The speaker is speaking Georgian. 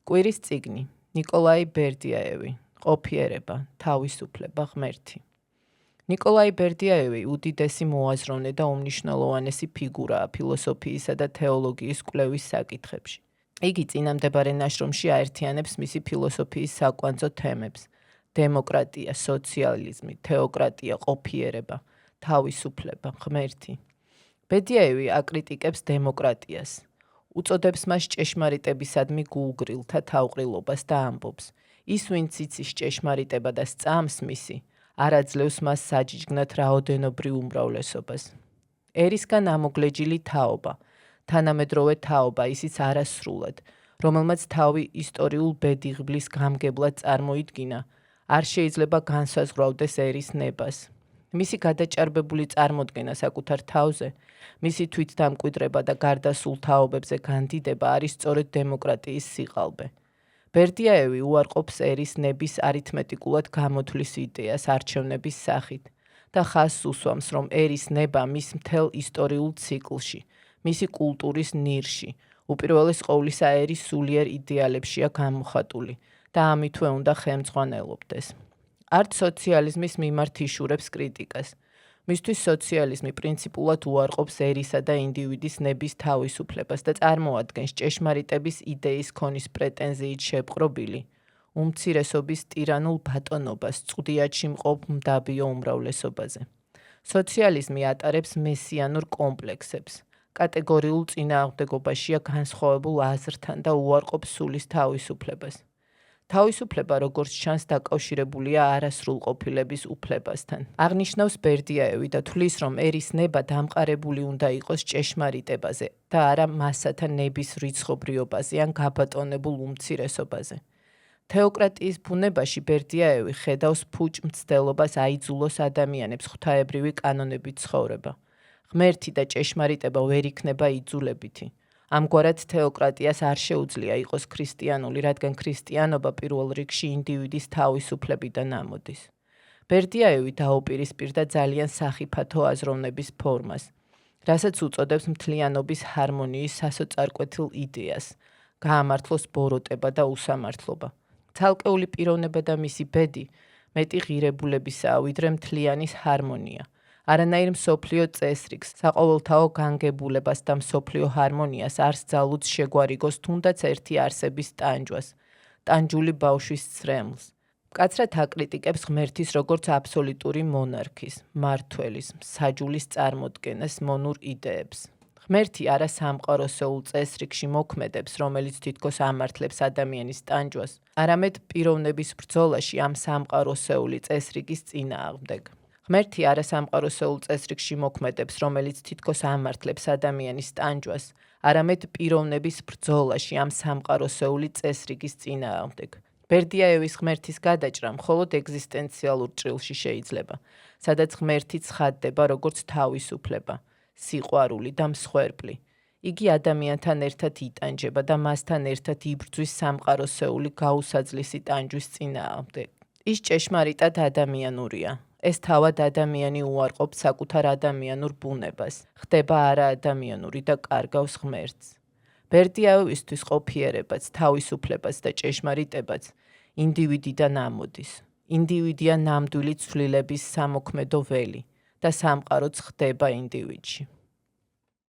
კვირის წიგნი ნიკოლაი ბერდიაევი ყოფიერება, თავისუფლება, ღმერთი. ნიკოლაი ბერდიაევი უდიდესი მოაზროვნე და უმნიშვნელოვანესი ფიგურაა ფილოსოფიისა და თეოლოგიის კვლევის საკითხებში. იგი წინამდებარე ნაშრომში აერთიანებს მისი ფილოსოფიის საკვანძო თემებს: დემოკრატია, სოციალიზმი, თეოკრატია, ყოფიერება, თავისუფლება, ღმერთი. ბერდიაევი აკრიტიკებს დემოკრატიას, უწოდებს მას ჭეშმარიტებისადმი გულგრილთა თავყრილობას და ამბობს: ის, ვინც იცის ჭეშმარიტება და სწამს მისი, არ აძლევს მას საჯიჯგნად რაოდენობრივ უმრავლესობას. ერისგან ამოგლეჯილი თაობა, თანამედროვე თაობა, ისიც არასრულად, რომელმაც თავი ისტორიულ ბედიღბლის გამგებლად წარმოიდგინა, არ შეიძლება განსაზღვრავდეს ერის ნებას. მისი გადაჭარბებული წარმოდგენა საკუთარ თავზე, მისი თვითდამკვიდრება და გარდასულ თაობებზე განდიდება არის სწორედ დემოკრატიის სიყალბე. ბერდიაევი უარყოფს ერის ნების არითმეტიკულად გამოთვლის იდეას არჩევნების სახით და ხაზს უსვამს, რომ ერის ნება მის მთელ ისტორიულ ციკლში, მისი კულტურის ნირში, უპირველეს ყოვლისა ერის სულიერ იდეალებშია გამოხატული და ამითვე უნდა ხელმძღვანელობდეს. არც სოციალიზმის მიმართ იშურებს კრიტიკას. მისთვის სოციალიზმი პრინციპულად უარყოფს ერისა და ინდივიდის ნების თავისუფლებას და წარმოადგენს ჭეშმარიტების იდეის ქონის პრეტენზიით შეპყრობილი, უმცირესობის ტირანულ ბატონობას წყვდიათში მყოფ მდაბიო უმრავლესობაზე. სოციალიზმი ატარებს მესიანურ კომპლექსებს, კატეგორიულ წინააღმდეგობაშია განსხვავებულ აზრთან და უარყოფს სულის თავისუფლებას. თავისუფლება, როგორც ჩანს, დაკავშირებულია არასრულყოფილების უფლებასთან. აღნიშნავს ბერდიაევი და თვლის, რომ ერის ნება დამყარებული უნდა იყოს ჭეშმარიტებაზე და არა მასათა ნების რიცხობრიობაზე ან გაბატონებულ უმცირესობაზე. თეოკრატიის ბუნებაში ბერდიაევი ხედავს ფუჭ მცდელობას აიძულოს ადამიანებს ღვთაებრივი კანონებით ცხოვრება. ღმერთი და ჭეშმარიტება ვერ იქნება იძულებითი. ამგვარად თეოკრატიას არ შეუძლია იყოს ქრისტიანული, რადგან ქრისტიანობა პირველ რიგში ინდივიდის თავისუფლებიდან ამოდის. ბერდიაევი დაუპირისპირდა ძალიან სახიფათო აზროვნების ფორმას, რასაც უწოდებს მთლიანობის ჰარმონიის სასოწარკვეთილ იდეას, გაამართლოს ბოროტება და უსამართლობა. ცალკეული პიროვნება და მისი ბედი მეტი ღირებულებისაა, ვიდრე მთლიანის ჰარმონია. არანაირ მსოფლიო წესრიგს, საყოველთაო განგებულებას და მსოფლიო ჰარმონიას არ სძალუց შეგვარიგოს თუნდაც ერთი არსების ტანჯვას, ტანჯული ბავშვის ცრემლს. მკაცრად აკრიტიკებს ღმერთის როგორც აბსოლუტური მონარქის, მმართველის, მსაჯულის წარმოდგენას მონურ იდეებს. ღმერთი არა სამყაროსეულ წესრიგში მოქმედებს, რომელიც თითქოს ამართლებს ადამიანის ტანჯვას, არამედ პიროვნების ბრძოლაში ამ სამყაროსეული წესრიგის წინააღმდეგ. ღმერთი არა სამყაროსეულ წესრიგში მოქმედებს, რომელიც თითქოს ამართლებს ადამიანის ტანჯვას, არამედ პიროვნების ბრძოლაში ამ სამყაროსეული წესრიგის წინააღმდეგ. ბერდიაევის ღმერთის გადაჭრა მხოლოდ ეგზისტენციალურ ჭრილში შეიძლება, სადაც ღმერთი ცხადდება როგორც თავისუფლება, სიყვარული და მსხვერპლი. იგი ადამიანთან ერთად იტანჯება და მასთან ერთად იბრძვის სამყაროსეული გაუსაძლისი ტანჯვის წინააღმდეგ. ის ჭეშმარიტად ადამიანურია. ეს თავად ადამიანი უარყოფს საკუთარ ადამიანურ ბუნებას, ხდება არაადამიანური და კარგავს ღმერთს. ბერდიაევისთვის ყოფიერებაც, თავისუფლებაც და ჭეშმარიტებაც ინდივიდიდან ამოდის. ინდივიდია ნამდვილი ცვლილების სამოქმედო ველი და სამყაროც ხდება ინდივიდში.